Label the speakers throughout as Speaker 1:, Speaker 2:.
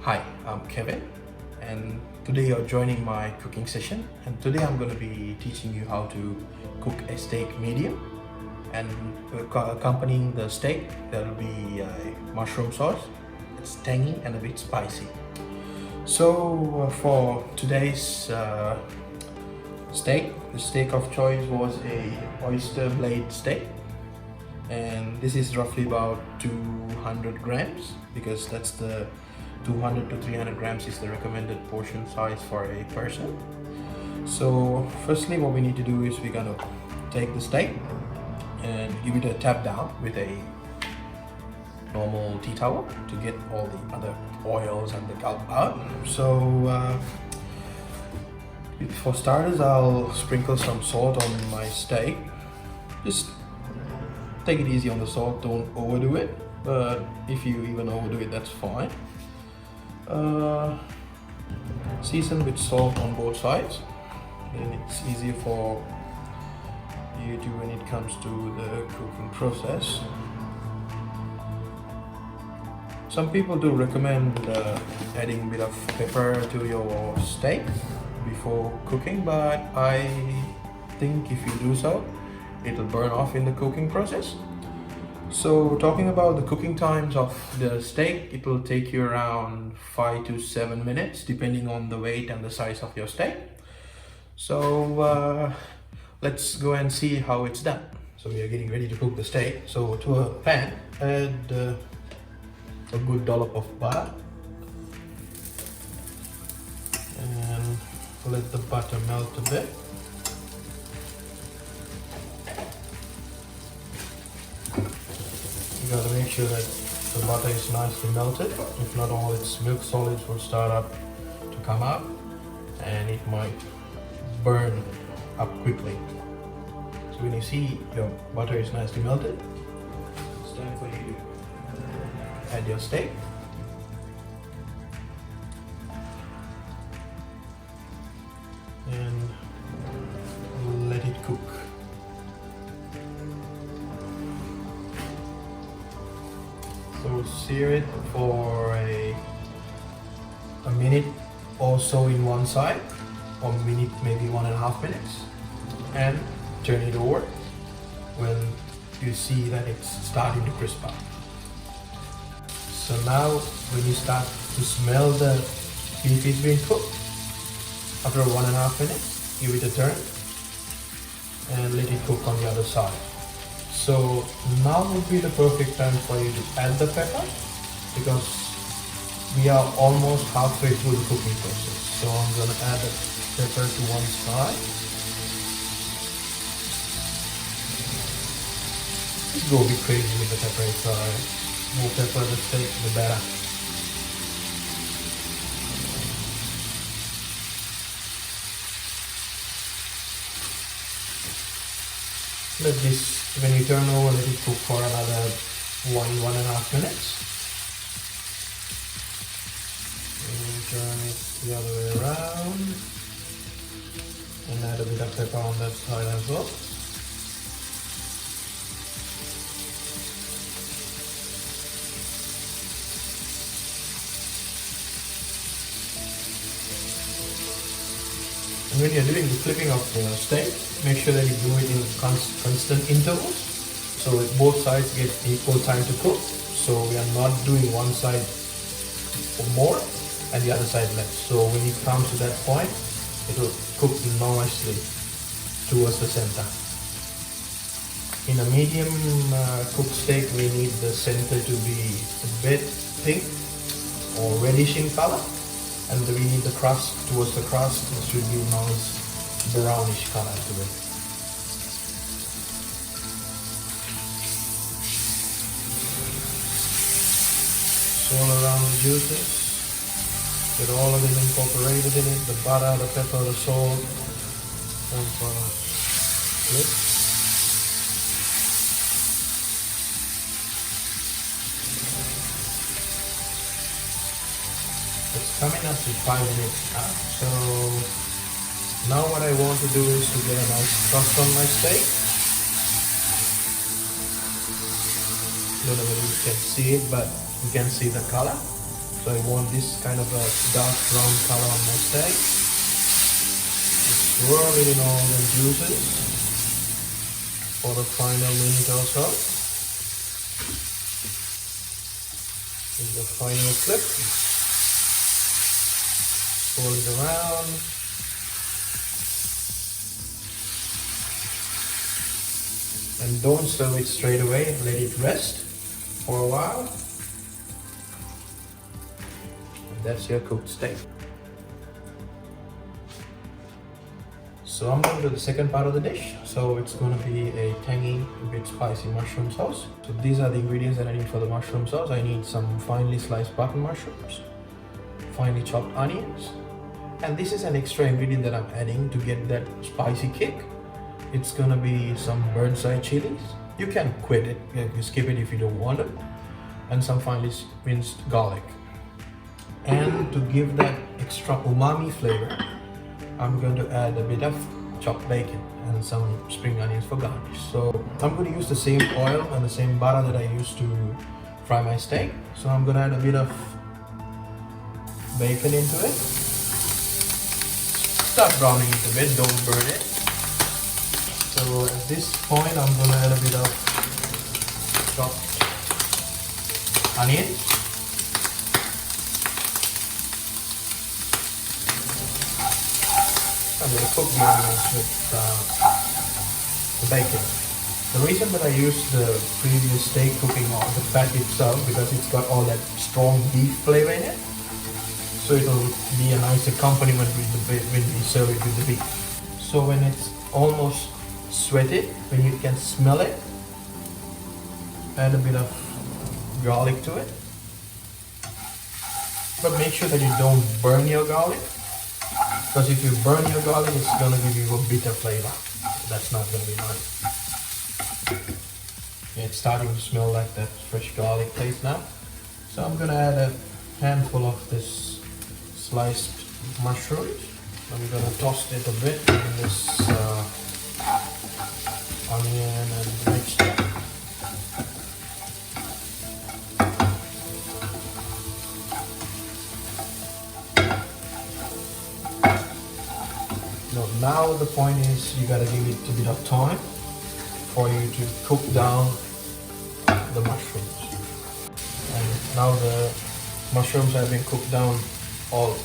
Speaker 1: Hi, I'm Kevin, and today you're joining my cooking session. And today I'm going to be teaching you how to cook a steak medium. And accompanying the steak, there will be mushroom sauce. It's tangy and a bit spicy. So for today's steak, the steak of choice was a oyster blade steak, and this is roughly about 200 grams because that's the 200 to 300 grams is the recommended portion size for a person. So firstly, what we need to do is we're gonna take the steak and give it a tap down with a normal tea towel to get all the other oils and the gulp out. So for starters, I'll sprinkle some salt on my steak. Just take it easy on the salt, don't overdo it, but if you even overdo it, that's fine. Season with salt on both sides, then it's easier for you to when it comes to the cooking process. Some people do recommend adding a bit of pepper to your steak before cooking, but I think if you do so, it'll burn off in the cooking process. So talking about the cooking times of the steak, it will take you around 5 to 7 minutes depending on the weight and the size of your steak. So let's go and see how it's done. So we are getting ready to cook the steak. So to a pan, add a good dollop of butter and let the butter melt a bit. You gotta make sure that the butter is nicely melted. If not, all its milk solids will start up to come out and it might burn up quickly. So when you see your butter is nicely melted, it's time for you to add your steak. And let it cook. So sear it for a minute or so in one side, or minute, maybe 1.5 minutes, and turn it over when you see that it's starting to crisp up. So now when you start to smell the beef is being cooked, after 1.5 minutes, give it a turn and let it cook on the other side. So now would be the perfect time for you to add the pepper because we are almost halfway through the cooking process. So I'm going to add the pepper to one side. Just go a bit crazy with the pepper. It's more pepper the steak, the better. Let this, when you turn over, let it cook for another 1.5 minutes. And turn it the other way around. And add a bit of pepper on that side as well. And when you're doing the flipping of the steak, make sure that you do it in constant intervals so that both sides get equal time to cook. So we are not doing one side more and the other side less. So when it comes to that point, it will cook nicely towards the center. In a medium cooked steak, we need the center to be a bit pink or reddish in color. And we need the crust, towards the crust, it should be nice brownish color to it. Swirl around the juices, get all of them incorporated in it, the butter, the pepper, the salt, and flip. It's coming up to 5 minutes now. So now what I want to do is to get a nice crust on my steak. Don't know whether you can see it, but you can see the color. So So I want this kind of a dark brown color on my steak. Swirl it in all the juices for the final minute or so. In the final flip, swirl it around. And don't serve it straight away, let it rest for a while. And that's your cooked steak. So I'm going to do the second part of the dish. So it's going to be a tangy, a bit spicy mushroom sauce. So these are the ingredients that I need for the mushroom sauce. I need some finely sliced button mushrooms, finely chopped onions, and this is an extra ingredient that I'm adding to get that spicy kick. It's gonna be some burnt-side chilies. You can quit it, you skip it if you don't want it, and some finely minced garlic. And to give that extra umami flavor, I'm going to add a bit of chopped bacon and some spring onions for garnish. So I'm going to use the same oil and the same butter that I used to fry my steak. So I'm going to add a bit of bacon into it. Start browning it a bit, don't burn it. So at this point I'm going to add a bit of chopped onions. I'm going to cook the onions with the bacon. The reason that I use the previous steak cooking on the fat itself, because it's got all that strong beef flavor in it. So it'll be a nice accompaniment with the beef when we serve it with the beef. So when it's almost sweated, when you can smell it, add a bit of garlic to it. But make sure that you don't burn your garlic, because if you burn your garlic, it's going to give you a bitter flavor. That's not going to be nice. It's starting to smell like that fresh garlic taste now. So I'm going to add a handful of this sliced mushrooms. I'm going to toss it a bit in this onion and mixture. Now the point is you gotta give it a bit of time for you to cook down the mushrooms. And now the mushrooms have been cooked down all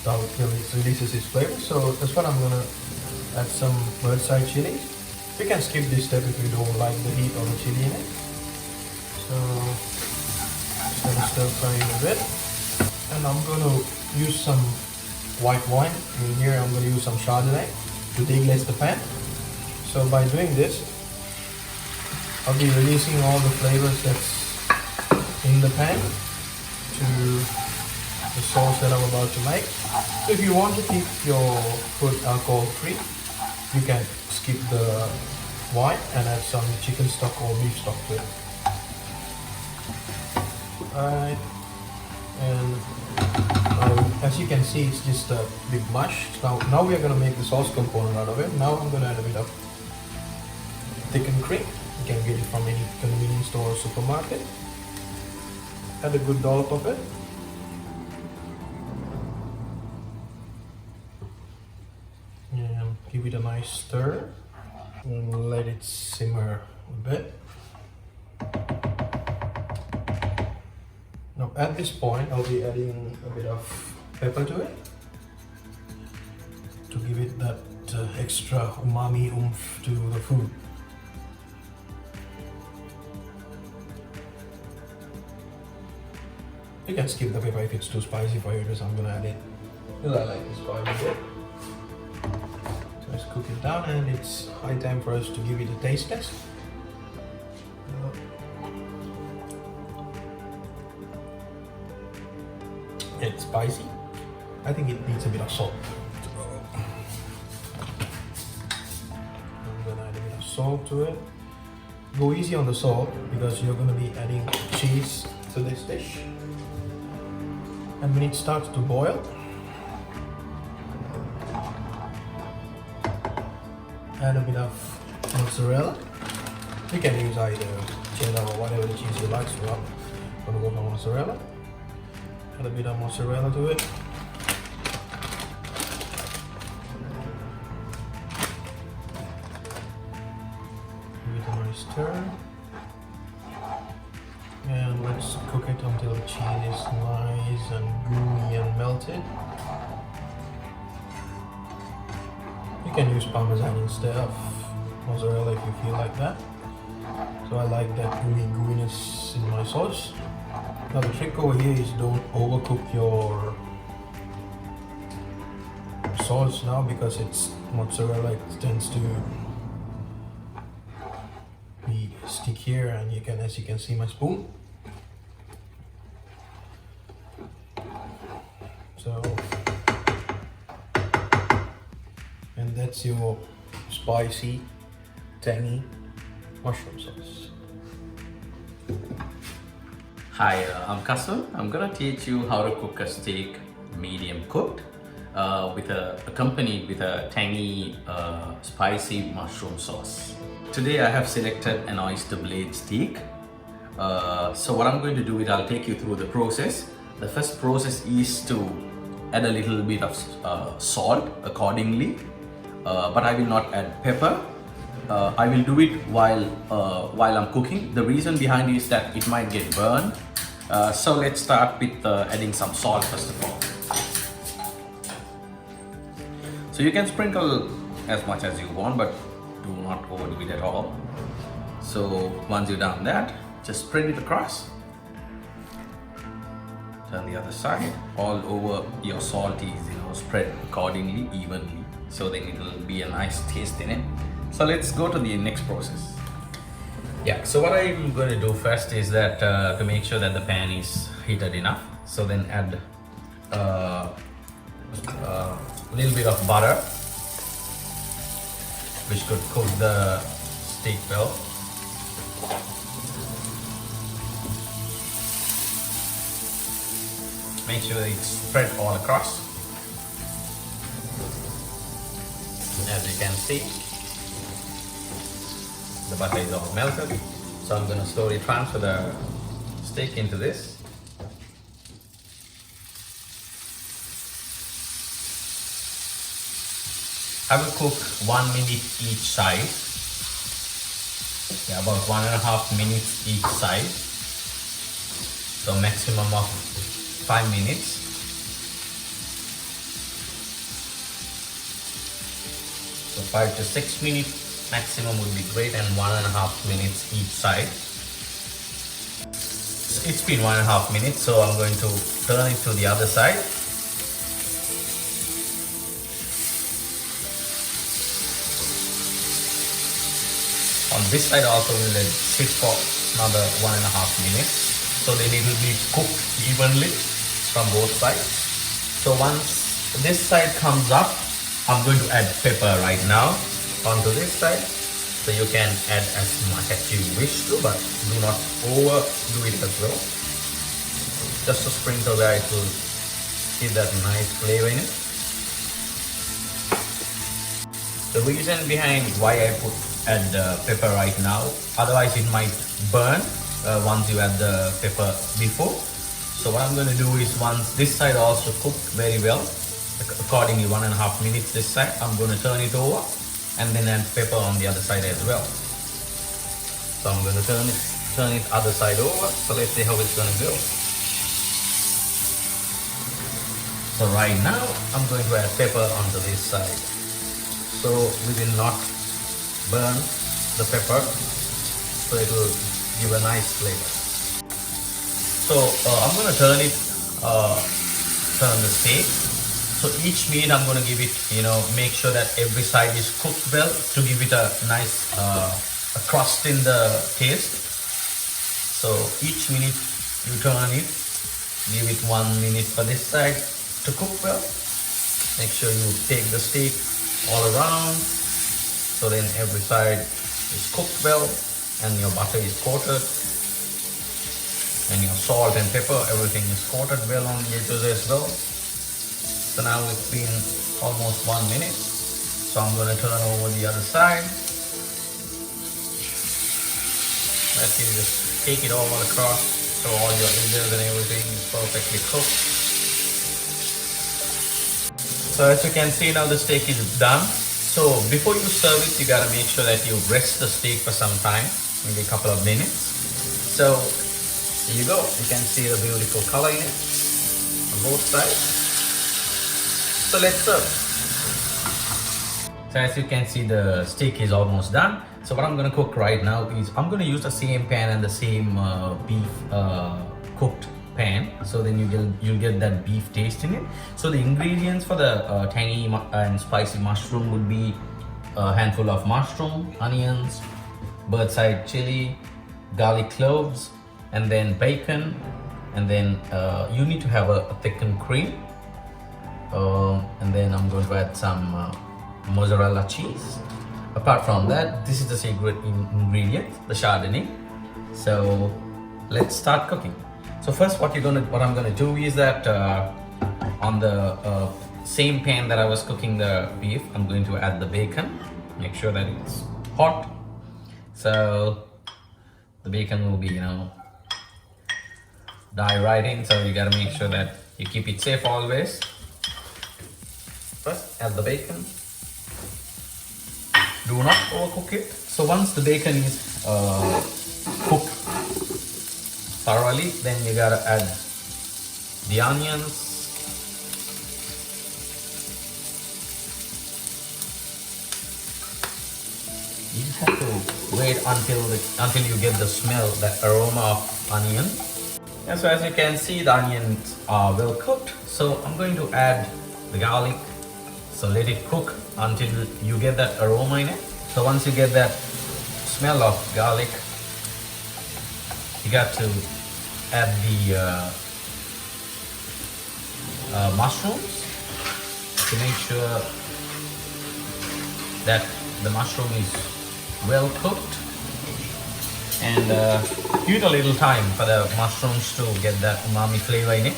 Speaker 1: down till it releases its flavor. So that's what I'm gonna add some bird-side chilies. You can skip this step if you don't like the heat or the chili in it. So just gonna stir fry it a bit. And I'm gonna use some white wine. In here I'm going to use some Chardonnay to deglaze the pan. So by doing this, I'll be releasing all the flavors that's in the pan to the sauce that I'm about to make. So if you want to keep your food alcohol free, you can skip the wine and add some chicken stock or beef stock to it. Alright, and as you can see, it's just a big mush. Now we are going to make the sauce component out of it. Now I'm going to add a bit of thickened cream. You can get it from any convenience store or supermarket. Add a good dollop of it. And give it a nice stir. And let it simmer a bit. Now at this point, I'll be adding a bit of pepper to it to give it that extra umami oomph to the food. You can skip the pepper if it's too spicy for you, because I'm gonna add it because I like this spicy bit. So let's cook it down, and it's high time for us to give it a taste test. It's spicy. I think it needs a bit of salt. I'm gonna add a bit of salt to it. Go easy on the salt because you're gonna be adding cheese to this dish. And when it starts to boil, add a bit of mozzarella. You can use either cheddar or whatever the cheese you like. So I'm gonna go for mozzarella. Add a bit of mozzarella to it. Give it a nice stir. And let's cook it until the cheese is nice and gooey and melted. You can use parmesan instead of mozzarella if you feel like that. So I like that gooiness in my sauce. Now the trick over here is don't overcook your sauce now, because it's mozzarella, it tends to be stickier, and as you can see my spoon. So, and that's your spicy, tangy mushroom sauce.
Speaker 2: Hi, I'm Kasun. I'm gonna teach you how to cook a steak medium cooked accompanied with a tangy spicy mushroom sauce. Today I have selected an oyster blade steak. So what I'm going to do is I'll take you through the process. The first process is to add a little bit of salt accordingly, but I will not add pepper. I will do it while I'm cooking. The reason behind it is that it might get burned. So let's start with adding some salt first of all. So you can sprinkle as much as you want, but do not overdo it at all. So once you've done that, just spread it across. Turn the other side. All over your salt is spread accordingly, evenly. So then it will be a nice taste in it. So let's go to the next process. Yeah, so what I'm going to do first is that to make sure that the pan is heated enough. So then add a little bit of butter, which could cook the steak well. Make sure it's spread all across. As you can see, the butter is all melted. So I'm going to slowly transfer the steak into this. I will cook 1 minute each side. Yeah, about 1.5 minutes each side. So maximum of 5 minutes. So 5 to 6 minutes maximum would be great, and 1.5 minutes each side. It's been 1.5 minutes, so I'm going to turn it to the other side. On this side also we'll let it sit for another 1.5 minutes, so then it will be cooked evenly from both sides. So once this side comes up, I'm going to add pepper right now onto this side. So you can add as much as you wish to, but do not overdo it as well. Just a sprinkle where it will give that nice flavor in it. The reason behind why I add pepper right now, otherwise it might burn once you add the pepper before. So what I'm going to do is, once this side also cooked very well, accordingly 1.5 minutes this side, I'm going to turn it over and then add pepper on the other side as well. So I'm going to turn it other side over. So let's see how it's going to go. So right now I'm going to add pepper onto this side. So we will not burn the pepper, so it will give a nice flavor. So I'm going to turn the steak. So each meat I'm going to give it, make sure that every side is cooked well to give it a nice a crust in the taste. So each minute you turn it, give it 1 minute for this side to cook well. Make sure you take the steak all around, so then every side is cooked well and your butter is coated and your salt and pepper, everything is coated well on the edges as well. So now it's been almost 1 minute. So I'm going to turn over the other side. Let's just take it all across. So sure all your edges and everything is perfectly cooked. So as you can see now the steak is done. So before you serve it, you gotta make sure that you rest the steak for some time, maybe a couple of minutes. So here you go. You can see the beautiful color in it on both sides. So let's serve. So as you can see, the steak is almost done. So what I'm gonna cook right now is I'm gonna use the same pan and the same beef cooked pan. So then you'll get that beef taste in it. So the ingredients for the tangy and spicy mushroom would be a handful of mushroom, onions, bird's eye chili, garlic cloves, and then bacon, and then you need to have a thickened cream, and then I'm going to add some mozzarella cheese. Apart from that, this is the secret ingredient, the Chardonnay. So let's start cooking. So first what I'm gonna do is that on the same pan that I was cooking the beef, I'm going to add the bacon. Make sure that it's hot. So the bacon will be, die right in. So you gotta make sure that you keep it safe always. First, add the bacon. Do not overcook it. So once the bacon is cooked thoroughly, then you gotta add the onions. You just have to wait until you get the smell, the aroma of onion. And so as you can see, the onions are well cooked. So I'm going to add the garlic. So let it cook until you get that aroma in it. So once you get that smell of garlic, you got to add the mushrooms to make sure that the mushroom is well cooked, and give it a little time for the mushrooms to get that umami flavor in it.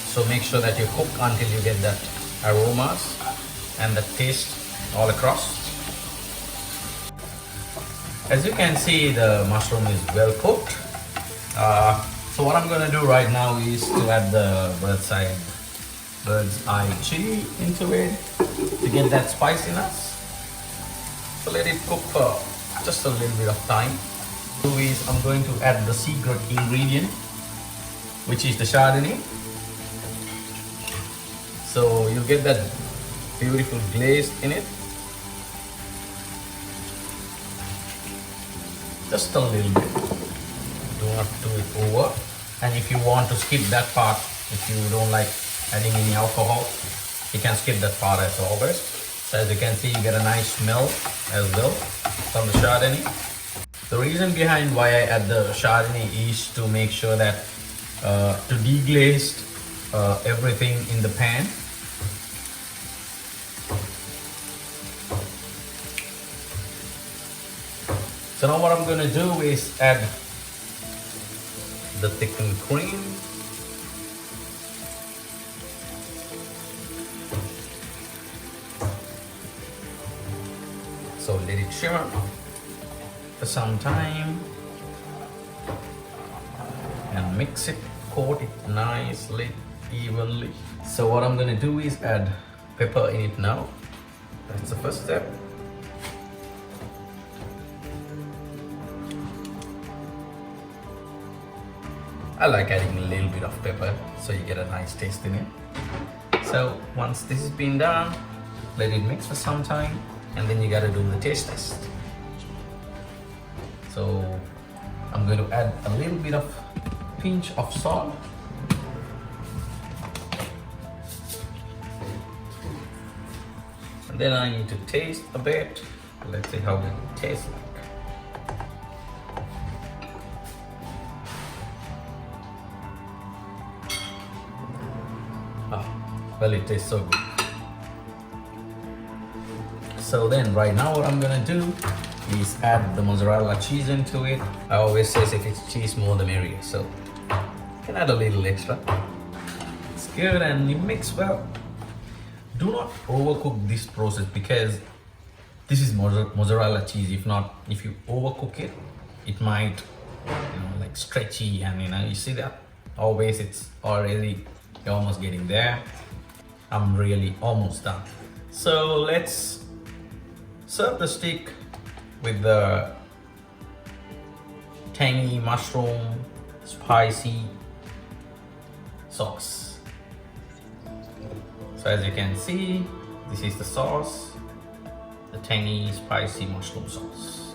Speaker 2: So make sure that you cook until you get that aromas and the taste all across. As you can see, the mushroom is well cooked. So what I'm gonna do right now is to add the bird's eye chili into it to get that spiciness. So let it cook for just a little bit of time. I'm going to add the secret ingredient, which is the Chardonnay. So you get that beautiful glaze in it. Just a little bit. Do not do it over. And if you want to skip that part, if you don't like adding any alcohol, you can skip that part as always. So as you can see, you get a nice smell as well from the Chardonnay. The reason behind why I add the Chardonnay is to make sure that to deglaze everything in the pan. So now what I'm going to do is add the thickened cream. So let it simmer for some time and mix it, coat it nicely, evenly. So what I'm going to do is add pepper in it now. That's the first step. I like adding a little bit of pepper so you get a nice taste in it. So once this has been done, let it mix for some time, and then you gotta do the taste test. So I'm going to add a little bit of pinch of salt. And then I need to taste a bit. Let's see how it tastes like. Well, it tastes so good. So then right now what I'm gonna do is add the mozzarella cheese into it. I always say if it's cheese, more the merrier. So you can add a little extra. It's good and you mix well. Do not overcook this process because this is mozzarella cheese. If you overcook it, it might stretchy, and you see that always it's already you're almost getting there. I'm really almost done. So let's serve the steak with the tangy mushroom spicy sauce. So as you can see, this is the sauce, the tangy spicy mushroom sauce.